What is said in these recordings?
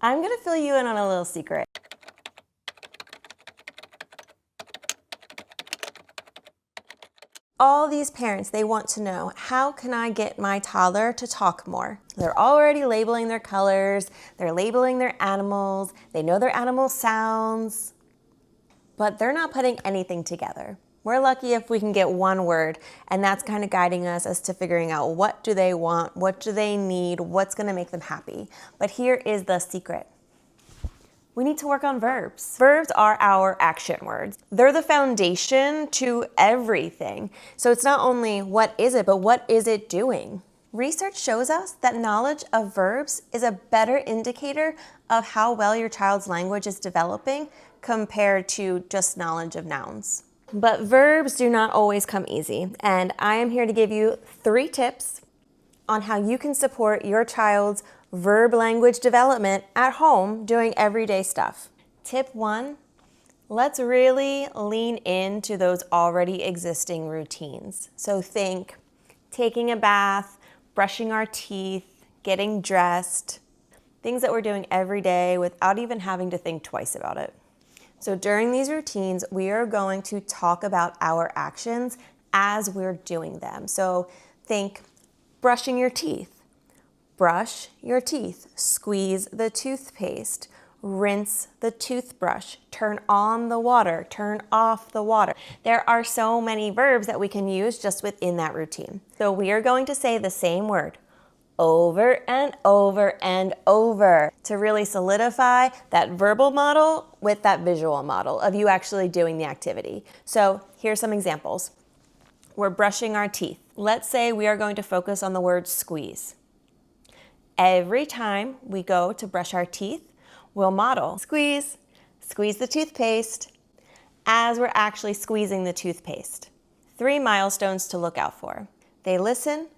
I'm gonna fill you in on a little secret. All these parents, they want to know, how can I get my toddler to talk more? They're already labeling their colors, they're labeling their animals, they know their animal sounds, but they're not putting anything together. We're lucky if we can get one word, and that's kind of guiding us as to figuring out what do they want, what do they need, what's gonna make them happy. But here is the secret. We need to work on verbs. Verbs are our action words. They're the foundation to everything. So it's not only what is it, but what is it doing? Research shows us that knowledge of verbs is a better indicator of how well your child's language is developing compared to just knowledge of nouns. But verbs do not always come easy, and I am here to give you 3 tips on how you can support your child's verb language development at home doing everyday stuff. Tip 1, let's really lean into those already existing routines. So think taking a bath, brushing our teeth, getting dressed, things that we're doing every day without even having to think twice about it. So during these routines, we are going to talk about our actions as we're doing them. So think brushing your teeth. Brush your teeth, squeeze the toothpaste, rinse the toothbrush, turn on the water, turn off the water. There are so many verbs that we can use just within that routine. So we are going to say the same word over and over and over to really solidify that verbal model with that visual model of you actually doing the activity. So here's some examples. We're brushing our teeth. Let's say we are going to focus on the word squeeze. Every time we go to brush our teeth, we'll model squeeze, squeeze the toothpaste as we're actually squeezing the toothpaste. 3 milestones to look out for. They listen,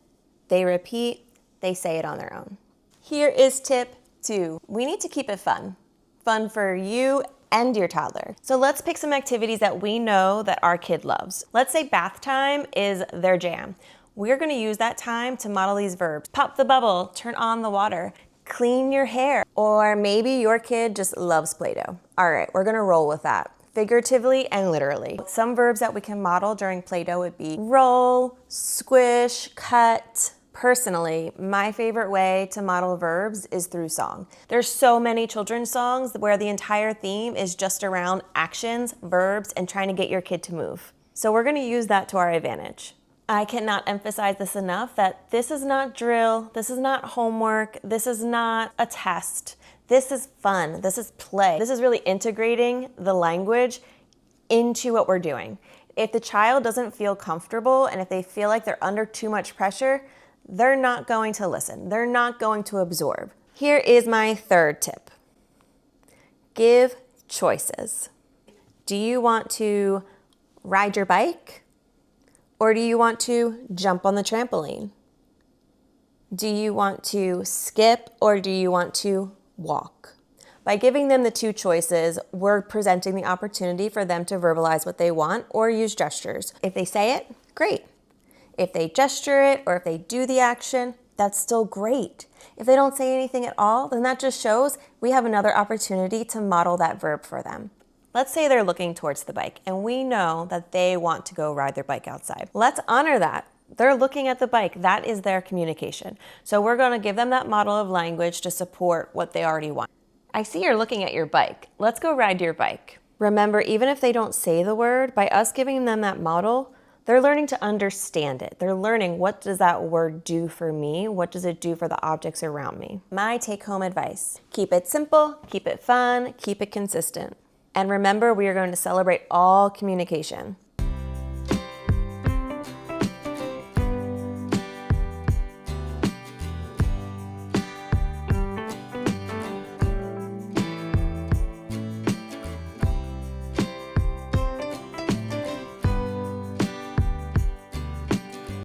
they repeat, they say it on their own. Here is tip 2. We need to keep it fun. Fun for you and your toddler. So let's pick some activities that we know that our kid loves. Let's say bath time is their jam. We're gonna use that time to model these verbs. Pop the bubble, turn on the water, clean your hair, or maybe your kid just loves Play-Doh. All right, we're gonna roll with that, figuratively and literally. Some verbs that we can model during Play-Doh would be roll, squish, cut. Personally, my favorite way to model verbs is through song. There's so many children's songs where the entire theme is just around actions, verbs, and trying to get your kid to move. So we're gonna use that to our advantage. I cannot emphasize this enough that this is not drill, this is not homework, this is not a test. This is fun, this is play. This is really integrating the language into what we're doing. If the child doesn't feel comfortable and if they feel like they're under too much pressure, they're not going to listen. They're not going to absorb. Here is my 3rd tip. Give choices. Do you want to ride your bike? Or do you want to jump on the trampoline? Do you want to skip or do you want to walk? By giving them the 2 choices, we're presenting the opportunity for them to verbalize what they want or use gestures. If they say it, great. If they gesture it or if they do the action, that's still great. If they don't say anything at all, then that just shows we have another opportunity to model that verb for them. Let's say they're looking towards the bike and we know that they want to go ride their bike outside. Let's honor that. They're looking at the bike. That is their communication. So we're going to give them that model of language to support what they already want. I see you're looking at your bike. Let's go ride your bike. Remember, even if they don't say the word, by us giving them that model, they're learning to understand it. They're learning, what does that word do for me? What does it do for the objects around me? My take-home advice: keep it simple, keep it fun, keep it consistent. And remember, we are going to celebrate all communication.